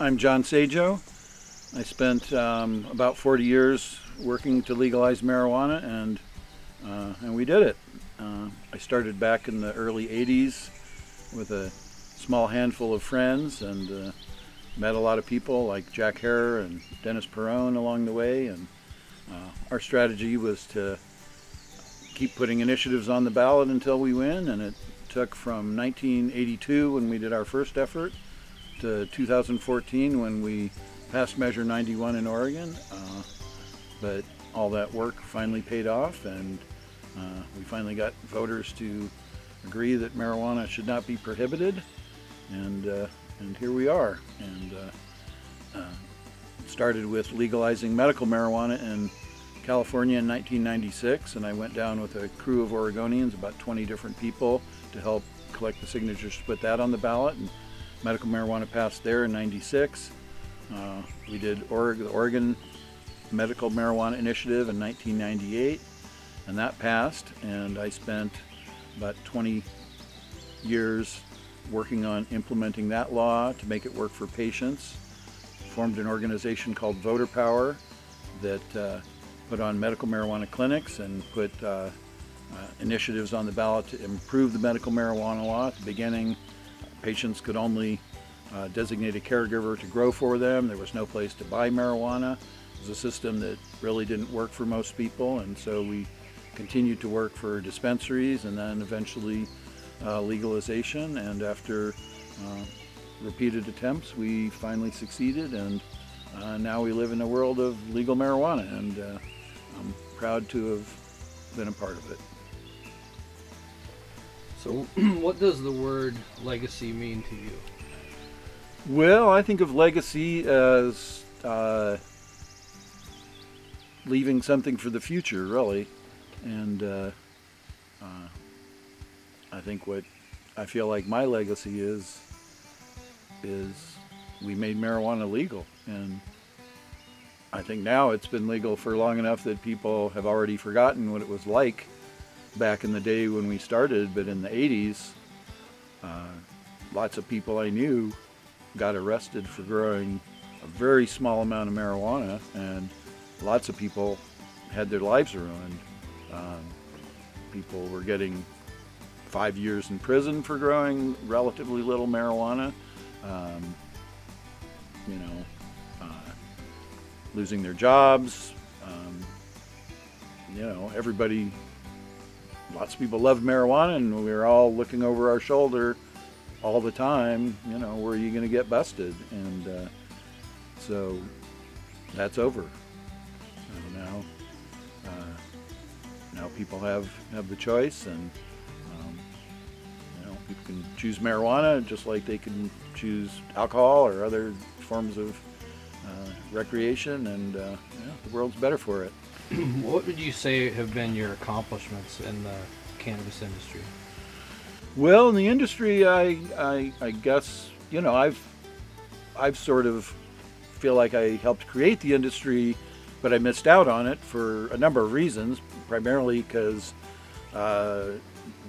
I'm John Sajo. I spent about 40 years working to legalize marijuana, and we did it. I started back in the early 80s with a small handful of friends, and met a lot of people like Jack Herer and Dennis Perrone along the way. And our strategy was to keep putting initiatives on the ballot until we win, and it took from 1982, when we did our first effort, to 2014 when we passed Measure 91 in Oregon. But all that work finally paid off, and we finally got voters to agree that marijuana should not be prohibited, and here we are. And it started with legalizing medical marijuana in California in 1996, and I went down with a crew of Oregonians, about 20 different people, to help collect the signatures to put that on the ballot. And medical marijuana passed there in 96. We did the Oregon Medical Marijuana Initiative in 1998, and that passed, and I spent about 20 years working on implementing that law to make it work for patients. Formed an organization called Voter Power that put on medical marijuana clinics and put initiatives on the ballot to improve the medical marijuana law. At the beginning, patients could only designate a caregiver to grow for them. There was no place to buy marijuana. It was a system that really didn't work for most people, and so we continued to work for dispensaries, and then eventually legalization. And after repeated attempts, we finally succeeded, and now we live in a world of legal marijuana, and I'm proud to have been a part of it. So what does the word legacy mean to you? Well, I think of legacy as leaving something for the future, really. And I think what I feel like my legacy is we made marijuana legal. And I think now it's been legal for long enough that people have already forgotten what it was like back in the day when we started. But in the 80s, lots of people I knew got arrested for growing a very small amount of marijuana, and lots of people had their lives ruined. People were getting 5 years in prison for growing relatively little marijuana, losing their jobs. Everybody, lots of people loved marijuana, and we were all looking over our shoulder all the time, where are you going to get busted? And so that's over. Now people have the choice, and People can choose marijuana just like they can choose alcohol or other forms of recreation, and yeah, the world's better for it. What would you say have been your accomplishments in the cannabis industry? Well, in the industry, I guess, I've sort of feel like I helped create the industry, but I missed out on it for a number of reasons, primarily because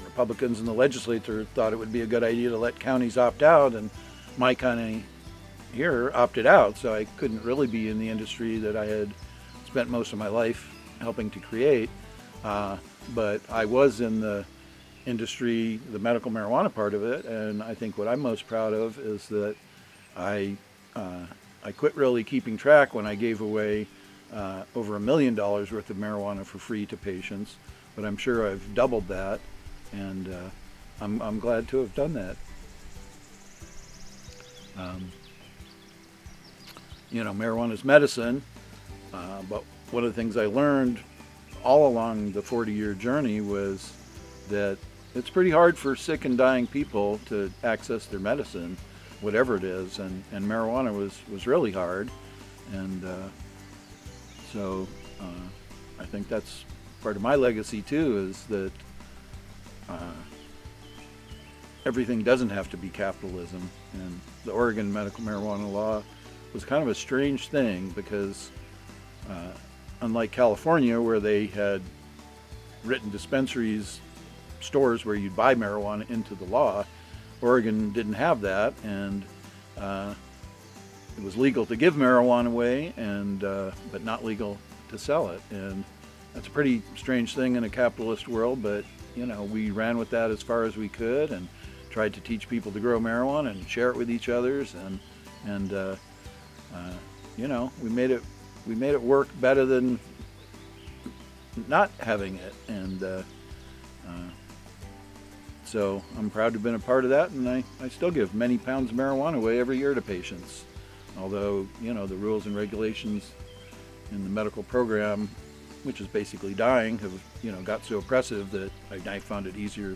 Republicans in the legislature thought it would be a good idea to let counties opt out, and my county here opted out, so I couldn't really be in the industry that I had spent most of my life helping to create. But I was in the industry, the medical marijuana part of it, and I think what I'm most proud of is that I quit really keeping track when I gave away over $1 million worth of marijuana for free to patients, but I'm sure I've doubled that, and I'm glad to have done that. Marijuana is medicine, but one of the things I learned all along the 40-year journey was that it's pretty hard for sick and dying people to access their medicine, whatever it is, and marijuana was really hard, and so I think that's part of my legacy too, is that everything doesn't have to be capitalism, and the Oregon medical marijuana law was kind of a strange thing because unlike California, where they had written dispensaries, stores where you'd buy marijuana into the law, Oregon didn't have that, and it was legal to give marijuana away, and but not legal to sell it. And that's a pretty strange thing in a capitalist world, but we ran with that as far as we could and tried to teach people to grow marijuana and share it with each others, and we made it work better than not having it, and so I'm proud to have been a part of that, and I still give many pounds of marijuana away every year to patients, although the rules and regulations in the medical program, which is basically dying, have got so oppressive that I found it easier.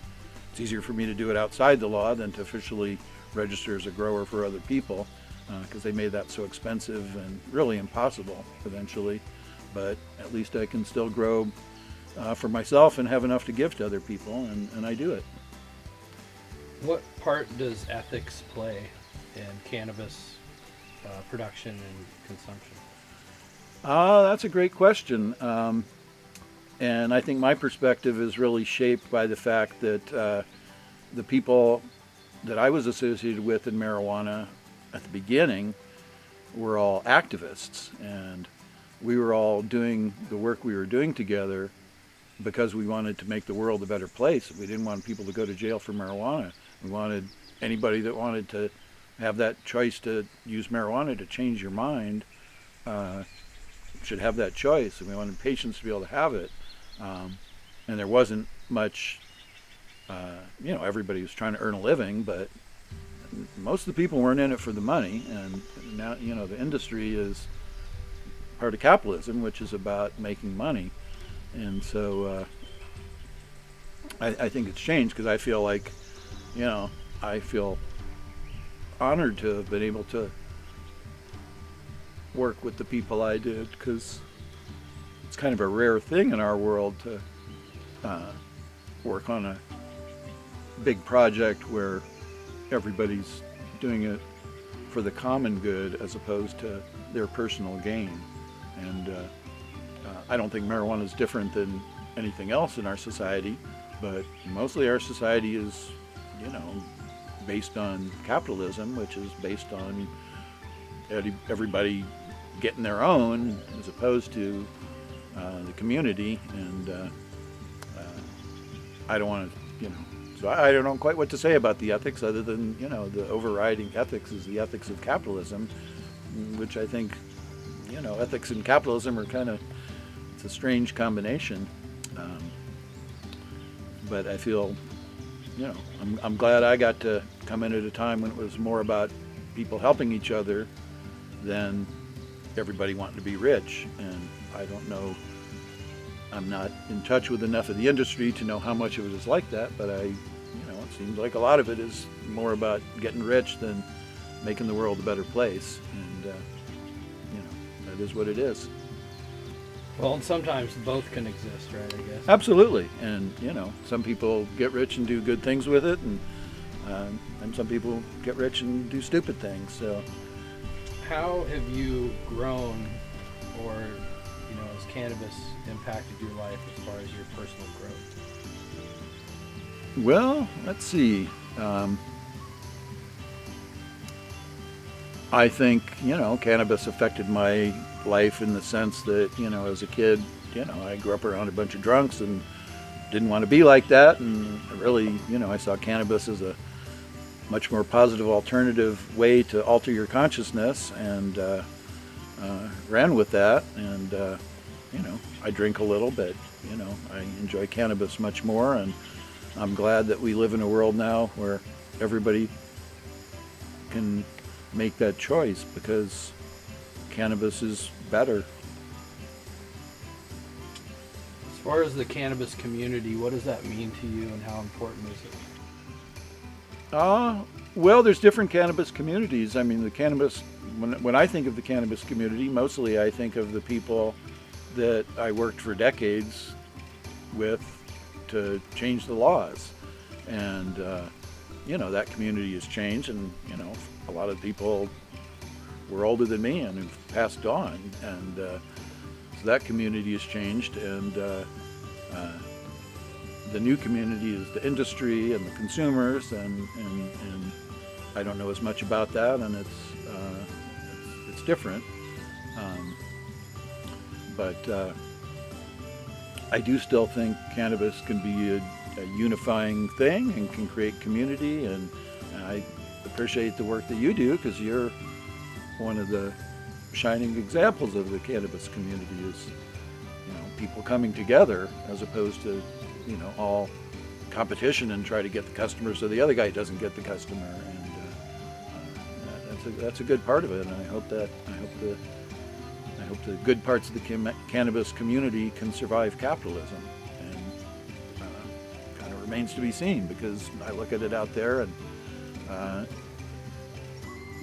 It's easier for me to do it outside the law than to officially register as a grower for other people, because they made that so expensive and really impossible eventually. But at least I can still grow for myself and have enough to give to other people, and I do it. What part does ethics play in cannabis production and consumption? That's a great question. And I think my perspective is really shaped by the fact that the people that I was associated with in marijuana at the beginning were all activists, and we were all doing the work we were doing together because we wanted to make the world a better place. We didn't want people to go to jail for marijuana. We wanted anybody that wanted to have that choice to use marijuana to change your mind should have that choice, and we wanted patients to be able to have it. And there wasn't much, everybody was trying to earn a living, but most of the people weren't in it for the money. And now, the industry is part of capitalism, which is about making money. And so I think it's changed, because I feel like, I feel honored to have been able to work with the people I did, because it's kind of a rare thing in our world to work on a big project where everybody's doing it for the common good as opposed to their personal gain. And I don't think marijuana is different than anything else in our society, but mostly our society is, based on capitalism, which is based on everybody getting their own as opposed to the community. And I don't want to, so I don't know quite what to say about the ethics, other than, the overriding ethics is the ethics of capitalism, which I think, ethics and capitalism are it's a strange combination. But I feel, I'm glad I got to come in at a time when it was more about people helping each other than everybody wanting to be rich. And I don't know, I'm not in touch with enough of the industry to know how much of it is like that, but it seems like a lot of it is more about getting rich than making the world a better place. And, that is what it is. Well, and sometimes both can exist, right? I guess. Absolutely. And, some people get rich and do good things with it, and some people get rich and do stupid things. So, How have you grown, or has cannabis impacted your life as far as your personal growth? well, let's see. I think, cannabis affected my life in the sense that, as a kid, I grew up around a bunch of drunks and didn't want to be like that. And really, I saw cannabis as a much more positive alternative way to alter your consciousness, and ran with that. And, I drink a little, but, I enjoy cannabis much more. And I'm glad that we live in a world now where everybody can make that choice, because cannabis is better. As far as the cannabis community, what does that mean to you, and how important is it? Well, there's different cannabis communities. I mean, the cannabis, when I think of the cannabis community, mostly I think of the people that I worked for decades with to change the laws. And, that community has changed, and, a lot of people were older than me and have passed on. And so that community has changed. And the new community is the industry and the consumers, and I don't know as much about that, and it's different. But I do still think cannabis can be a unifying thing and can create community, and I appreciate the work that you do, because you're one of the shining examples of the cannabis community, is people coming together as opposed to all competition and try to get the customer so the other guy doesn't get the customer. And that's a good part of it. And I hope the good parts of the cannabis community can survive capitalism. And kind of remains to be seen, because I look at it out there, and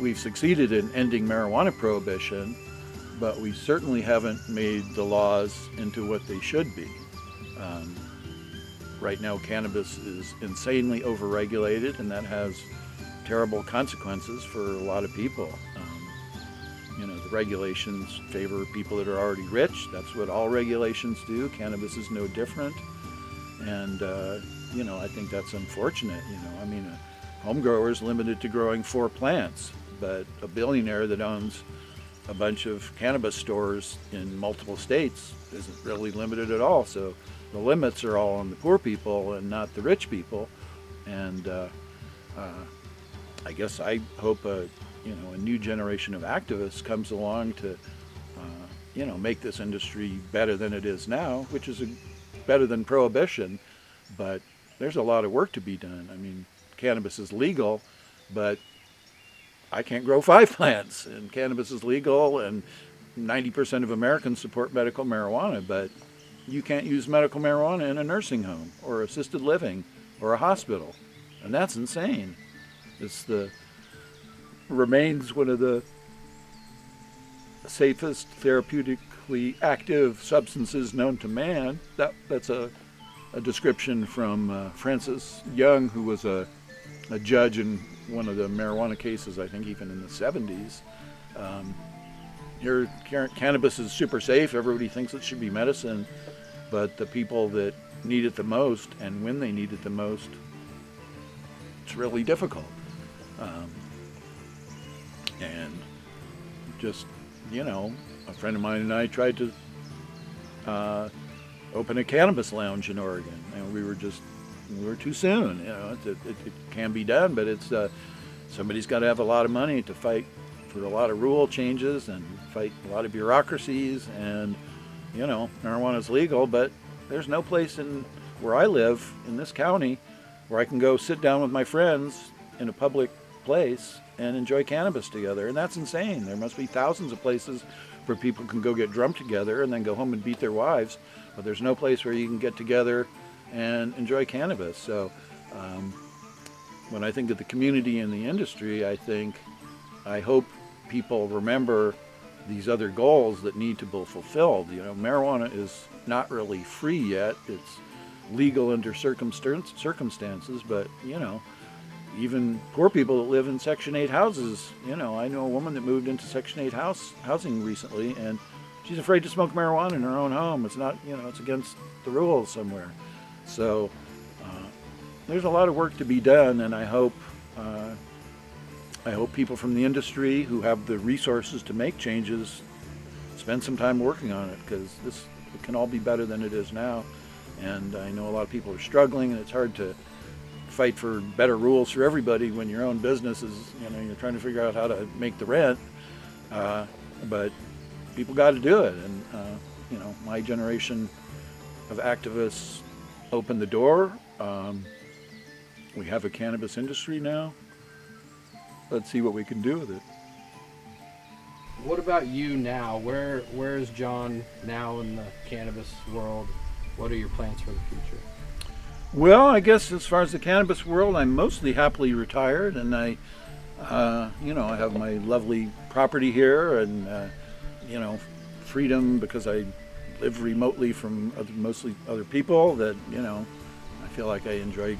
we've succeeded in ending marijuana prohibition, but we certainly haven't made the laws into what they should be. Right now, cannabis is insanely overregulated, and that has terrible consequences for a lot of people. The regulations favor people that are already rich. That's what all regulations do. Cannabis is no different. And, I think that's unfortunate. I mean, a home grower is limited to growing 4 plants, but a billionaire that owns a bunch of cannabis stores in multiple states isn't really limited at all. So the limits are all on the poor people and not the rich people. And I guess I hope a new generation of activists comes along to make this industry better than it is now, which is better than prohibition. But there's a lot of work to be done. I mean, cannabis is legal, but I can't grow 5 plants, and cannabis is legal, and 90% of Americans support medical marijuana, but you can't use medical marijuana in a nursing home or assisted living or a hospital, and that's insane. Remains one of the safest therapeutically active substances known to man. That's a description from Francis Young, who was a judge in one of the marijuana cases, I think even in the 70s. Here, cannabis is super safe. Everybody thinks it should be medicine, but the people that need it the most, and when they need it the most, it's really difficult. And just, a friend of mine and I tried to open a cannabis lounge in Oregon, and we were too soon. It can be done, but it's somebody's got to have a lot of money to fight for a lot of rule changes and fight a lot of bureaucracies. And marijuana is legal, but there's no place where I live in this county where I can go sit down with my friends in a public place and enjoy cannabis together. And that's insane. There must be thousands of places where people can go get drunk together and then go home and beat their wives, but there's no place where you can get together and enjoy cannabis. So when I think of the community and the industry, I hope people remember these other goals that need to be fulfilled. You know, marijuana is not really free yet. It's legal under circumstances, but you know, even poor people that live in Section 8 houses, you know, I know a woman that moved into Section 8 housing recently, and she's afraid to smoke marijuana in her own home. It's not, you know, it's against the rules somewhere. So there's a lot of work to be done, and I hope people from the industry who have the resources to make changes spend some time working on it, because it can all be better than it is now. And I know a lot of people are struggling, and it's hard to fight for better rules for everybody when your own business is, you know, you're trying to figure out how to make the rent. But people got to do it, and you know, my generation of activists opened the door. We have a cannabis industry now. Let's see what we can do with it. What about you now? Where is John now in the cannabis world? What are your plans for the future? Well, I guess as far as the cannabis world, I'm mostly happily retired, and I have my lovely property here, and you know, freedom, because I live remotely from mostly other people. That, you know, I feel like I enjoy,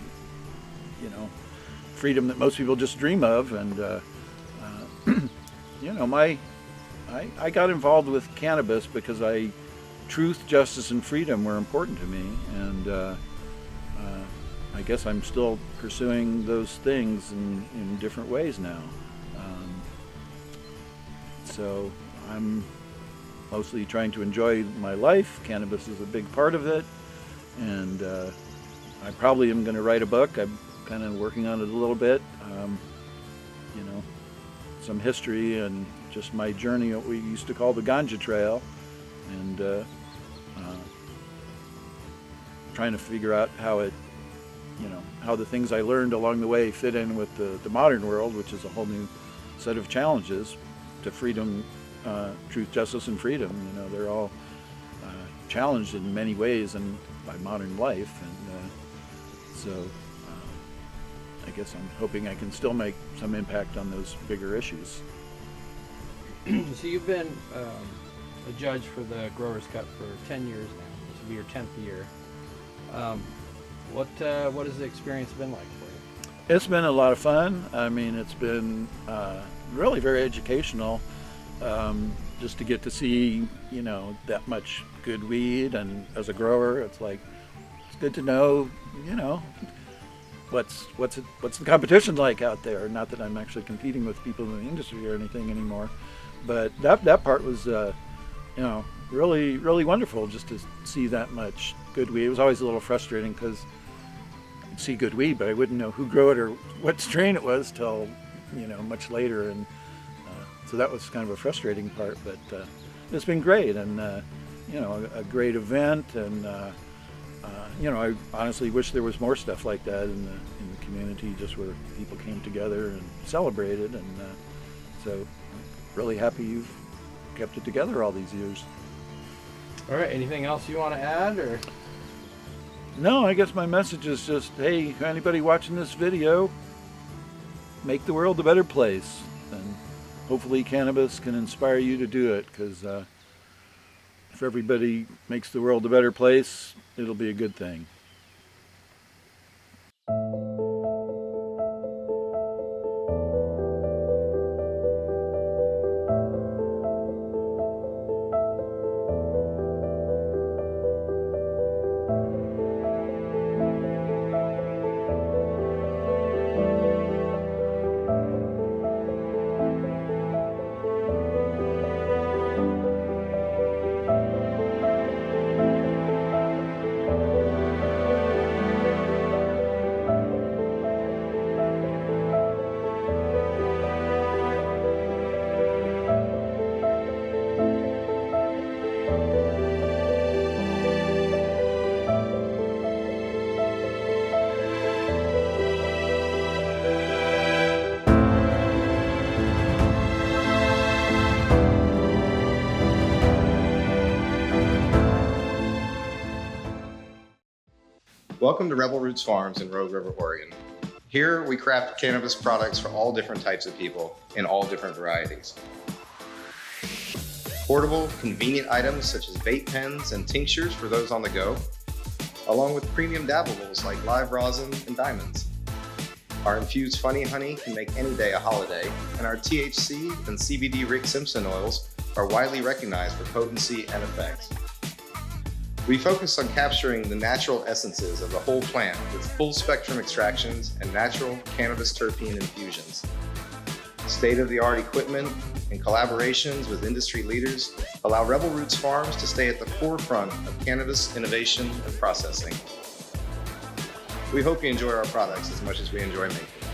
you know, freedom that most people just dream of, and you know, I got involved with cannabis because truth, justice, and freedom were important to me, and I guess I'm still pursuing those things in different ways now. So I'm mostly trying to enjoy my life. Cannabis is a big part of it, and I probably am going to write a book. I'm kind of working on it a little bit. You know, some history and just my journey, what we used to call the Ganja Trail, and trying to figure out how the things I learned along the way fit in with the modern world, which is a whole new set of challenges to freedom, truth, justice, and freedom. You know, they're all challenged in many ways and by modern life, and so I guess I'm hoping I can still make some impact on those bigger issues. So you've been a judge for the Growers Cup for 10 years now. This will be your 10th year. What has the experience been like for you? It's been a lot of fun. I mean, it's been really very educational, just to get to see, you know, that much good weed, and as a grower, it's good to know, you know, what's the competition like out there. Not that I'm actually competing with people in the industry or anything anymore, but that part was, you know, really, really wonderful, just to see that much good weed. It was always a little frustrating because I'd see good weed, but I wouldn't know who grew it or what strain it was till, you know, much later, and so that was kind of a frustrating part. But it's been great, and you know, a great event, and you know, I honestly wish there was more stuff like that in the community, just where people came together and celebrated, and so I'm really happy you've kept it together all these years. All right, anything else you want to add, or? No, I guess my message is just, hey, anybody watching this video, make the world a better place, and hopefully cannabis can inspire you to do it, because if everybody makes the world a better place, it'll be a good thing. Welcome to Rebel Roots Farms in Rogue River, Oregon. Here, we craft cannabis products for all different types of people in all different varieties. Portable, convenient items such as vape pens and tinctures for those on the go, along with premium dabbables like live rosin and diamonds. Our infused funny honey can make any day a holiday, and our THC and CBD Rick Simpson oils are widely recognized for potency and effects. We focus on capturing the natural essences of the whole plant with full spectrum extractions and natural cannabis terpene infusions. State-of-the-art equipment and collaborations with industry leaders allow Rebel Roots Farms to stay at the forefront of cannabis innovation and processing. We hope you enjoy our products as much as we enjoy making them.